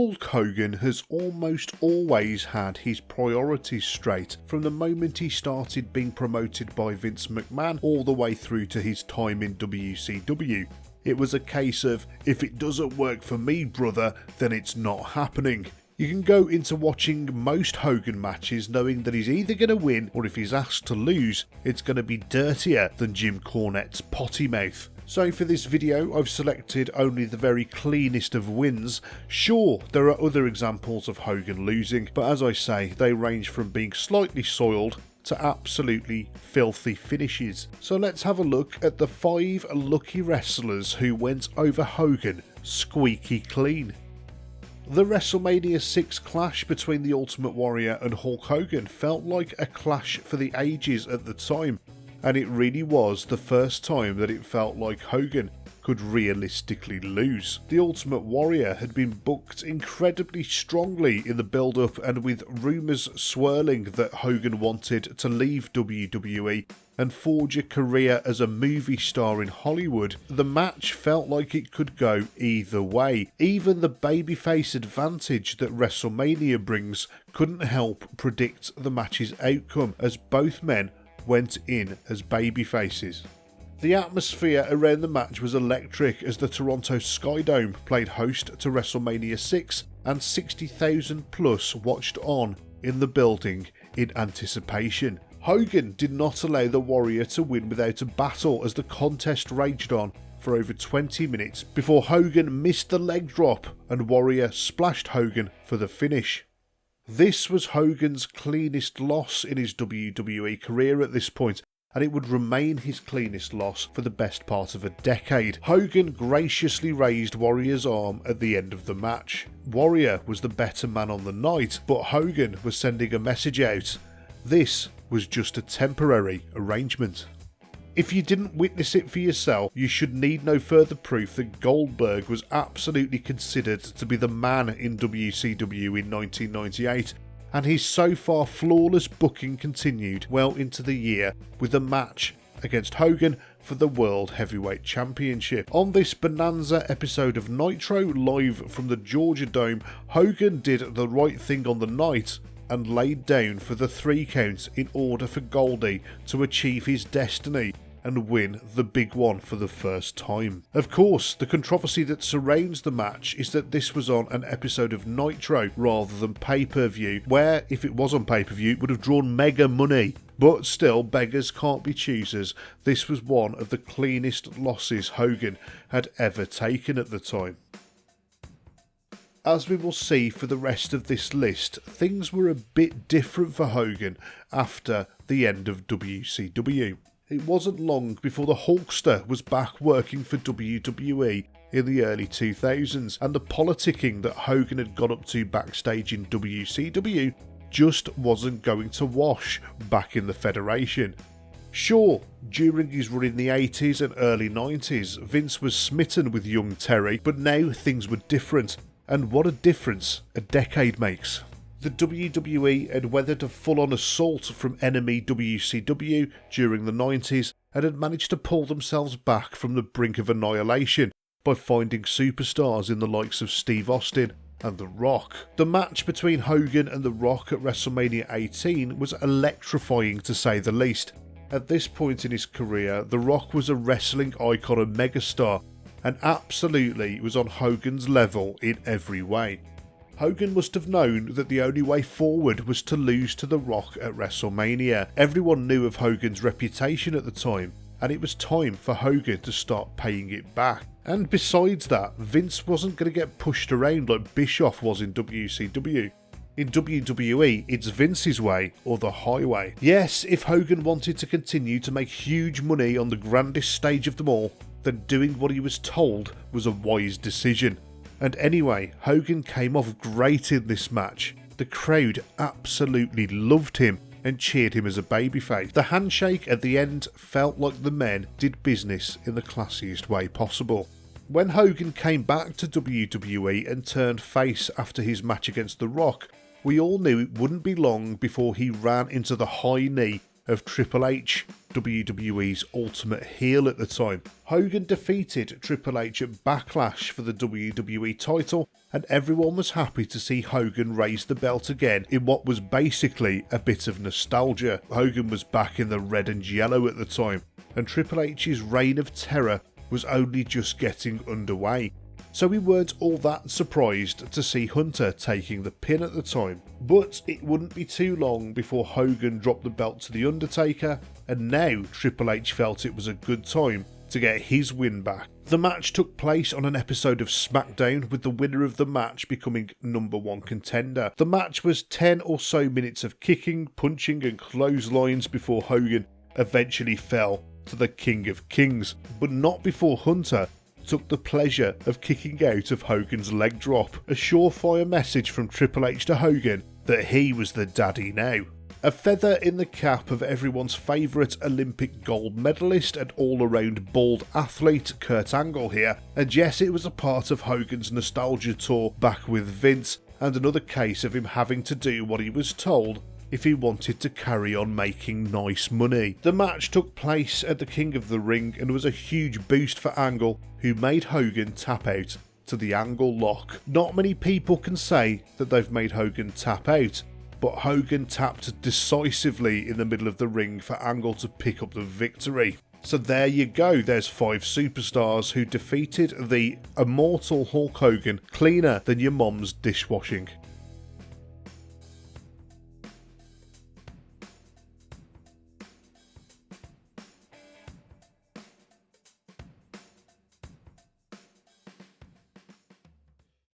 Hulk Hogan has almost always had his priorities straight from the moment he started being promoted by Vince McMahon all the way through to his time in WCW. It was a case of, if it doesn't work for me, brother, then it's not happening. You can go into watching most Hogan matches knowing that he's either going to win, or if he's asked to lose, it's going to be dirtier than Jim Cornette's potty mouth. So for this video, I've selected only the very cleanest of wins. Sure, there are other examples of Hogan losing, but as I say, they range from being slightly soiled to absolutely filthy finishes. So let's have a look at the 5 lucky wrestlers who went over Hogan squeaky clean. The WrestleMania 6 clash between the Ultimate Warrior and Hulk Hogan felt like a clash for the ages at the time, and it really was the first time that it felt like Hogan could realistically lose. The Ultimate Warrior had been booked incredibly strongly in the build-up, and with rumours swirling that Hogan wanted to leave WWE and forge a career as a movie star in Hollywood, the match felt like it could go either way. Even the babyface advantage that WrestleMania brings couldn't help predict the match's outcome, as both men went in as babyfaces. The atmosphere around the match was electric as the Toronto Skydome played host to WrestleMania 6, and 60,000 plus watched on in the building in anticipation. Hogan did not allow the Warrior to win without a battle as the contest raged on for over 20 minutes before Hogan missed the leg drop and Warrior splashed Hogan for the finish. This was Hogan's cleanest loss in his WWE career at this point, and it would remain his cleanest loss for the best part of a decade. Hogan graciously raised Warrior's arm at the end of the match. Warrior was the better man on the night, but Hogan was sending a message out. This was just a temporary arrangement. If you didn't witness it for yourself, you should need no further proof that Goldberg was absolutely considered to be the man in WCW in 1998, and his so far flawless booking continued well into the year with a match against Hogan for the World Heavyweight Championship. On this bonanza episode of Nitro, live from the Georgia Dome, Hogan did the right thing on the night and laid down for the 3 count in order for Goldie to achieve his destiny and win the big one for the first time. Of course, the controversy that surrounds the match is that this was on an episode of Nitro rather than pay-per-view, where if it was on pay-per-view it would have drawn mega money. But still, beggars can't be choosers. This was one of the cleanest losses Hogan had ever taken at the time. As we will see for the rest of this list, things were a bit different for Hogan after the end of WCW. It wasn't long before the Hulkster was back working for WWE in the early 2000s, and the politicking that Hogan had got up to backstage in WCW just wasn't going to wash back in the Federation. Sure, during his run in the 80s and early 90s, Vince was smitten with young Terry, but now things were different, and what a difference a decade makes. The WWE had weathered a full-on assault from enemy WCW during the 90s and had managed to pull themselves back from the brink of annihilation by finding superstars in the likes of Steve Austin and The Rock. The match between Hogan and The Rock at WrestleMania 18 was electrifying to say the least. At this point in his career, The Rock was a wrestling icon and megastar, and absolutely was on Hogan's level in every way. Hogan must have known that the only way forward was to lose to The Rock at WrestleMania. Everyone knew of Hogan's reputation at the time, and it was time for Hogan to start paying it back. And besides that, Vince wasn't going to get pushed around like Bischoff was in WCW. In WWE, it's Vince's way or the highway. Yes, if Hogan wanted to continue to make huge money on the grandest stage of them all, then doing what he was told was a wise decision. And anyway, Hogan came off great in this match. The crowd absolutely loved him and cheered him as a babyface. The handshake at the end felt like the men did business in the classiest way possible. When Hogan came back to WWE and turned face after his match against The Rock, we all knew it wouldn't be long before he ran into the high knee of Triple H. WWE's ultimate heel at the time. Hogan defeated Triple H at Backlash for the WWE title, and everyone was happy to see Hogan raise the belt again in what was basically a bit of nostalgia. Hogan was back in the red and yellow at the time, and Triple H's reign of terror was only just getting underway. So we weren't all that surprised to see Hunter taking the pin at the time. But it wouldn't be too long before Hogan dropped the belt to The Undertaker, and now Triple H felt it was a good time to get his win back. The match took place on an episode of SmackDown, with the winner of the match becoming #1 contender. The match was 10 or so minutes of kicking, punching and clotheslines before Hogan eventually fell to the King of Kings, but not before Hunter took the pleasure of kicking out of Hogan's leg drop, a surefire message from Triple H to Hogan that he was the daddy now. A feather in the cap of everyone's favourite Olympic gold medalist and all-around bald athlete Kurt Angle here, and yes, it was a part of Hogan's nostalgia tour back with Vince, and another case of him having to do what he was told if he wanted to carry on making nice money. The match took place at the King of the Ring and was a huge boost for Angle, who made Hogan tap out to the Angle lock. Not many people can say that they've made Hogan tap out, but Hogan tapped decisively in the middle of the ring for Angle to pick up the victory. So there you go, there's 5 superstars who defeated the immortal Hulk Hogan cleaner than your mom's dishwashing.